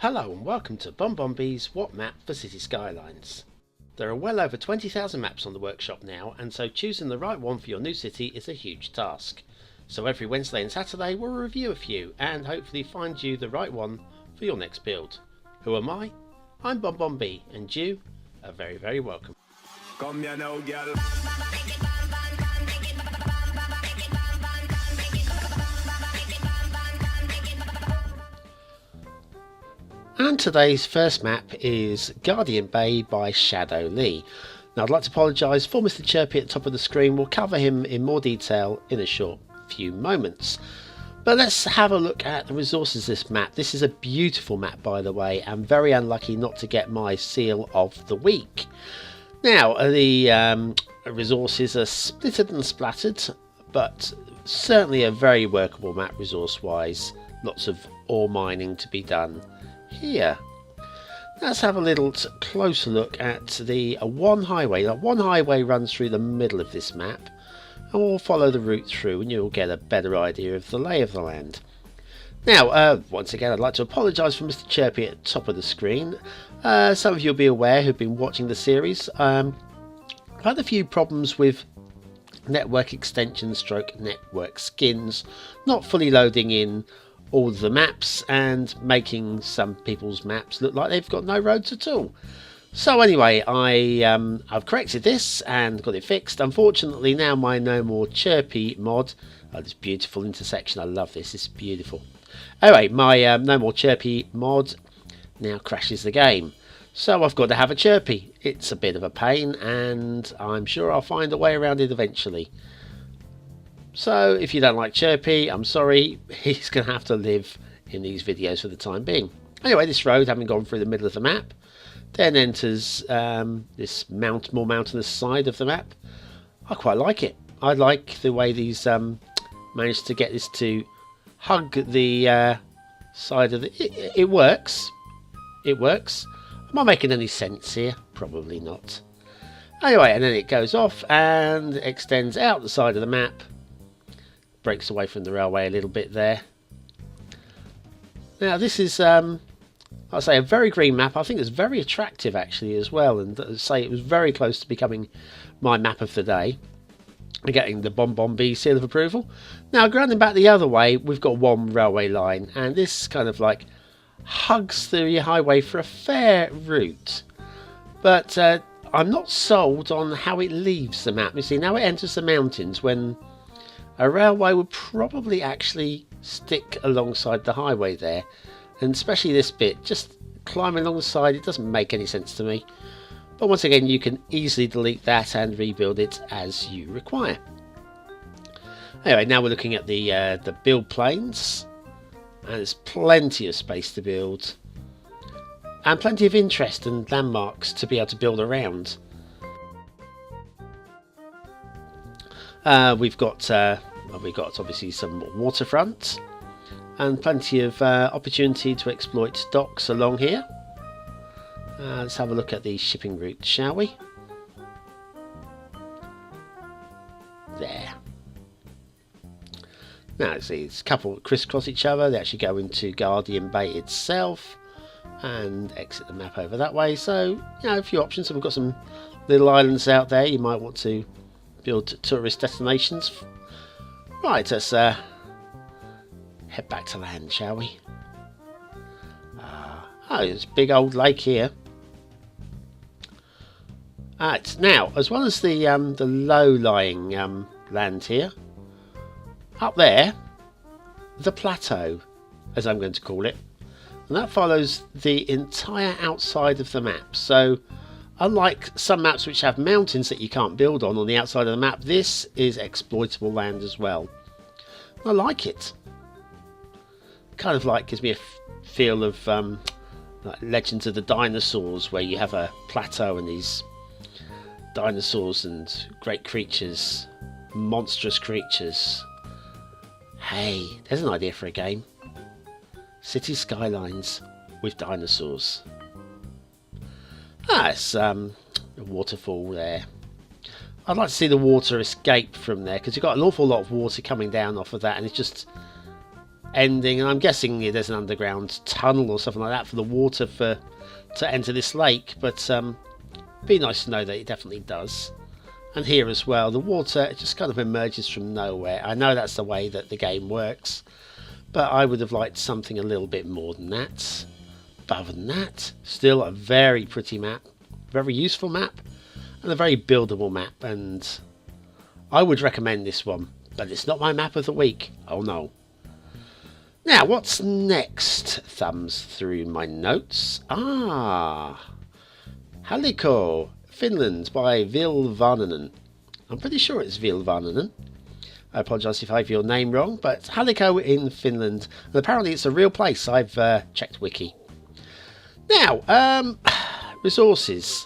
Hello and welcome to BonBonB's What Map for City Skylines. There are well over 20,000 maps on the workshop now, and so choosing the right one for your new city is a huge task. So every Wednesday and Saturday we'll review a few and hopefully find you the right one for your next build. Who am I? I'm BonBonB, and you are very, very welcome. Come here now, girl. And today's first map is Guardian Bay by ShadowLea. Now I'd like to apologise for Mr. Chirpy at the top of the screen. We'll cover him in more detail in a short few moments. But let's have a look at the resources of this map. This is a beautiful map, by the way. I'm very unlucky not to get my seal of the week. Now the resources are splittered and splattered, but certainly a very workable map resource wise. Lots of ore mining to be done here. Let's have a little closer look at the one highway. Now, one highway runs through the middle of this map, and we'll follow the route through and you'll get a better idea of the lay of the land. Now once again I'd like to apologise for Mr. Chirpy at the top of the screen. Some of you will be aware who've been watching the series. I've had a few problems with network extension stroke network skins not fully loading in all of the maps and making some people's maps look like they've got no roads at all. So anyway, I've corrected this and got it fixed. Unfortunately now my No More Chirpy mod, this beautiful intersection, I love this, it's beautiful. Anyway, my No More Chirpy mod now crashes the game. So I've got to have a Chirpy. It's a bit of a pain and I'm sure I'll find a way around it eventually. So if you don't like Chirpy, I'm sorry, he's going to have to live in these videos for the time being. Anyway, this road, having gone through the middle of the map, then enters this more mountainous side of the map. I quite like it. I like the way these managed to get this to hug the side of the... It works. It works. Am I making any sense here? Probably not. Anyway, and then it goes off and extends out the side of the map. Breaks away from the railway a little bit there. Now this is I'll say a very green map. I think it's very attractive actually as well, and I'd say it was very close to becoming my map of the day and getting the BonBonB seal of approval. Now grounding back the other way, we've got one railway line, and this kind of like hugs the highway for a fair route, but I'm not sold on how it leaves the map. You see, now it enters the mountains when a railway would probably actually stick alongside the highway there, and especially this bit, just climbing alongside, it doesn't make any sense to me. But once again, you can easily delete that and rebuild it as you require. Anyway, now we're looking at the build planes, and there's plenty of space to build, and plenty of interest and landmarks to be able to build around. We've got obviously some waterfront and plenty of opportunity to exploit docks along here. Let's have a look at the shipping route, shall we? There. Now see, it's a couple crisscross each other. They actually go into Guardian Bay itself and exit the map over that way. So, you know, a few options. So we've got some little islands out there you might want to build tourist destinations. Right, let's head back to land, shall we? Oh, there's a big old lake here. Right, now, as well as the low-lying land here, up there, the plateau, as I'm going to call it, and that follows the entire outside of the map. So unlike some maps which have mountains that you can't build on the outside of the map, this is exploitable land as well. I like it. Kind of like gives me a feel of like Legends of the Dinosaurs, where you have a plateau and these dinosaurs and great creatures, monstrous creatures. Hey, there's an idea for a game. City Skylines with dinosaurs. It's a waterfall there. I'd like to see the water escape from there, because you've got an awful lot of water coming down off of that, and it's just ending, and I'm guessing there's an underground tunnel or something like that for the water to enter this lake, but be nice to know that it definitely does. And here as well, the water just kind of emerges from nowhere. I know that's the way that the game works, but I would have liked something a little bit more than that. But other than that, still a very pretty map, very useful map, and a very buildable map, and I would recommend this one, but it's not my map of the week. Oh no. Now, what's next? Thumbs through my notes. Halikko Finland by ville.vaananen. I'm pretty sure it's ville.vaananen. I apologise if I have your name wrong, but Halikko in Finland, and apparently it's a real place. I've checked Wiki. Now, resources.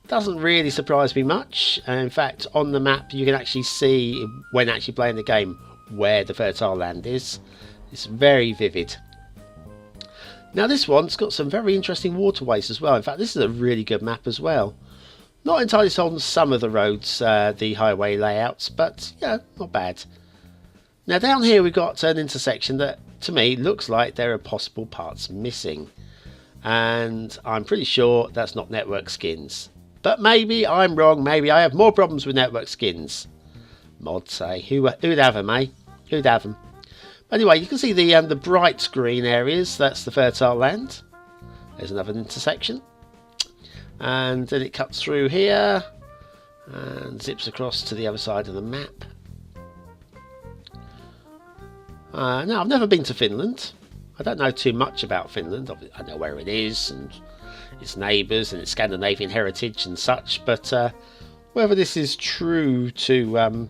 Doesn't really surprise me much. In fact, on the map you can actually see, when actually playing the game, where the fertile land is. It's very vivid. Now this one's got some very interesting waterways as well. In fact, this is a really good map as well. Not entirely sold on some of the roads, the highway layouts, but yeah, not bad. Now down here we've got an intersection that, to me, looks like there are possible parts missing. And I'm pretty sure that's not network skins. But maybe I'm wrong, maybe I have more problems with network skins. Mods say, who'd have them, eh? Who'd have them? Anyway, you can see the bright green areas, that's the fertile land. There's another intersection. And then it cuts through here and zips across to the other side of the map. Now, I've never been to Finland. I don't know too much about Finland. I know where it is and its neighbours and its Scandinavian heritage and such, but whether this is true to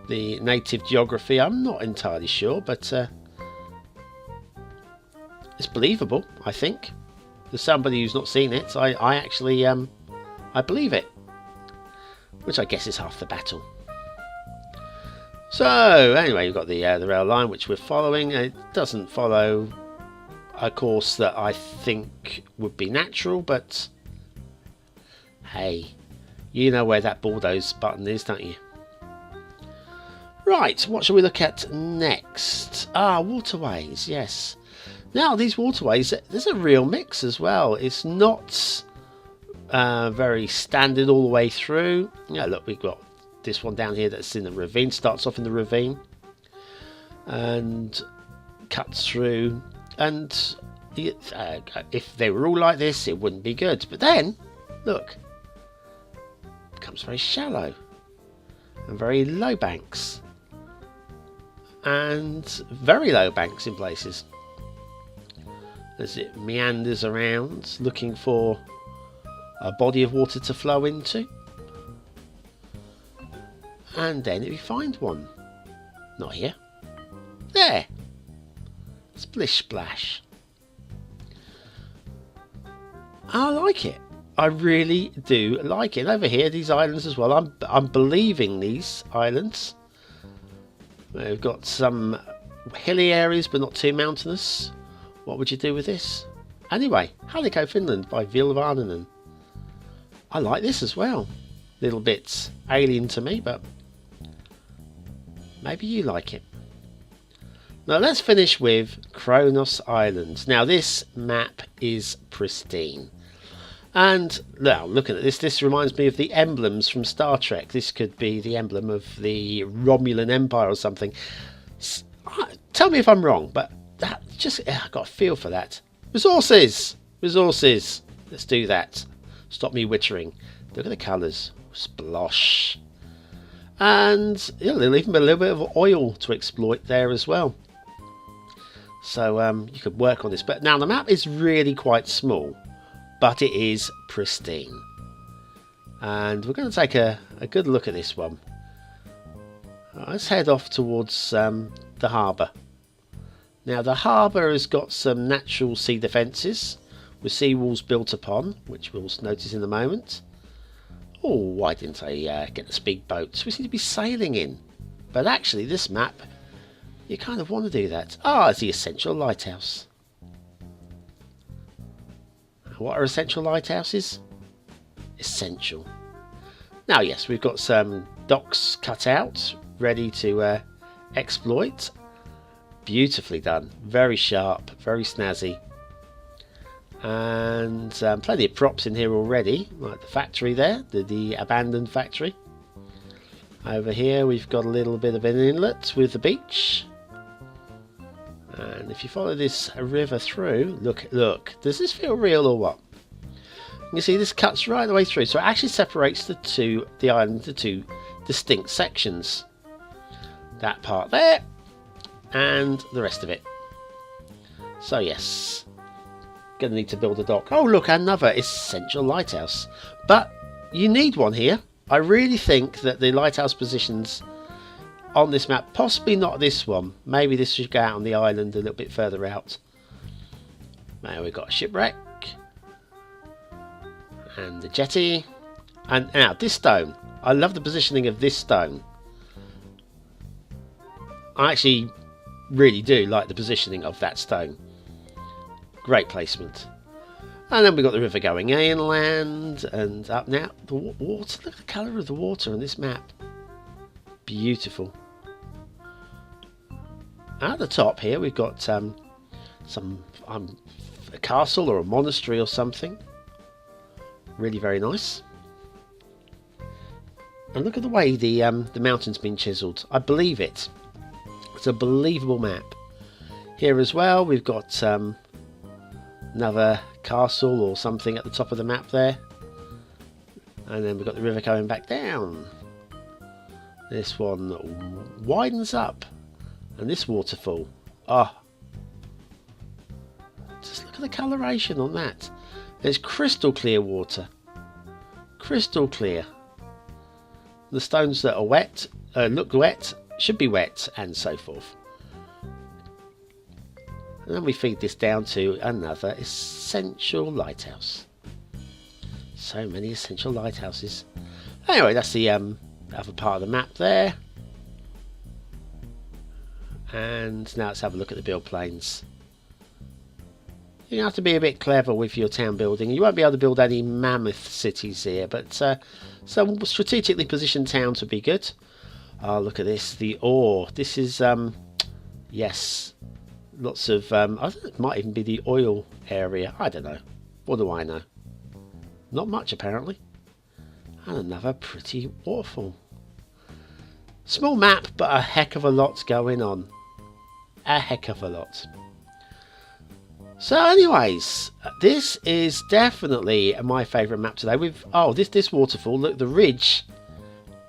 the native geography, I'm not entirely sure, but it's believable, I think. As somebody who's not seen it, I actually I believe it, which I guess is half the battle. So anyway, you've got the rail line which we're following. It doesn't follow a course that I think would be natural, but hey, you know where that bulldoze button is, don't you? Right, what shall we look at next? Waterways, yes. Now these waterways, there's a real mix as well. It's not very standard all the way through. Yeah, look, we've got this one down here that's in the ravine, starts off in the ravine and cuts through, and if they were all like this it wouldn't be good, but then look, it becomes very shallow and very low banks and very low banks in places as it meanders around looking for a body of water to flow into. And then if you find one, not here, there, splish splash. I like it. I really do like it. Over here, these islands as well. I'm believing these islands. We've got some hilly areas, but not too mountainous. What would you do with this? Anyway, Halikko Finland by ville.vaananen. I like this as well. Little bit alien to me, but maybe you like it. Now let's finish with Cronus Island. Now this map is pristine. And now looking at this reminds me of the emblems from Star Trek. This could be the emblem of the Romulan Empire or something. Tell me if I'm wrong, but that just, I got a feel for that. Resources! Resources! Let's do that. Stop me wittering. Look at the colours. Splosh. And yeah, there'll even be a little bit of oil to exploit there as well. So you could work on this. But now the map is really quite small, but it is pristine. And we're going to take a good look at this one. Let's head off towards the harbour. Now the harbour has got some natural sea defences with seawalls built upon, which we'll notice in a moment. Oh, why didn't I get the speedboats? We seem to be sailing in. But actually this map, you kind of want to do that. It's the essential lighthouse. What are essential lighthouses? Essential. Now yes, we've got some docks cut out, ready to exploit. Beautifully done. Very sharp, very snazzy. And plenty of props in here already, like the factory there, the abandoned factory. Over here we've got a little bit of an inlet with the beach. And if you follow this river through, look, does this feel real or what? You can see this cuts right the way through, so it actually separates the island into two distinct sections. That part there, and the rest of it. So yes, gonna need to build a dock. Oh look, another essential lighthouse. But you need one here. I really think that the lighthouse positions on this map, possibly not this one, maybe this should go out on the island a little bit further out. Now we've got a shipwreck and the jetty, and now this stone. I love the positioning of this stone. I actually really do like the positioning of that stone. Great placement. And then we've got the river going inland and up. Now the water, look at the colour of the water on this map. Beautiful. At the top here we've got a castle or a monastery or something. Really very nice. And look at the way the mountain's been chiselled. I believe it. It's a believable map. Here as well we've got another castle or something at the top of the map there. And then we've got the river going back down. This one widens up. And this waterfall. Oh. Just look at the coloration on that. There's crystal clear water. Crystal clear. The stones that are wet, look wet, should be wet, and so forth. And then we feed this down to another essential lighthouse. So many essential lighthouses. Anyway, that's the other part of the map there. And now let's have a look at the build planes. You have to be a bit clever with your town building. You won't be able to build any mammoth cities here, but some strategically positioned towns would be good. Oh, look at this, the ore. This is, yes, lots of, I think it might even be the oil area. I don't know. What do I know? Not much, apparently. And another pretty waterfall. Small map, but a heck of a lot going on. A heck of a lot. So anyways, this is definitely my favourite map today. With this waterfall, look, the ridge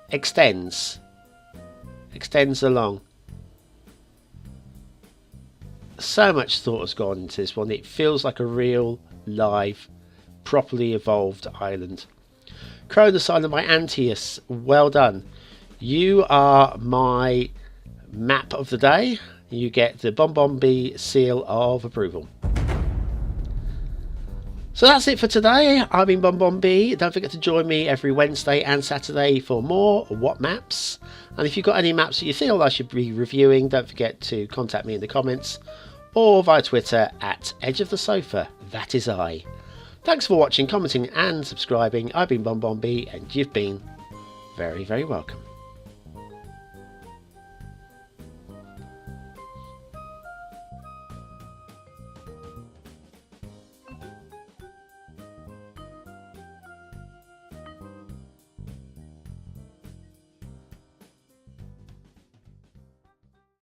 extends along. So much thought has gone into this one. It feels like a real, live, properly evolved island. Cronus Island by AntoniuS. Well done. You are my map of the day. You get the BonBonB seal of approval. So that's it for today. I've been BonBonB. Don't forget to join me every Wednesday and Saturday for more What Maps. And if you've got any maps that you feel I should be reviewing, don't forget to contact me in the comments or via Twitter at Edge of the Sofa. That is I. Thanks for watching, commenting and subscribing. I've been BonBonB and you've been very, very welcome.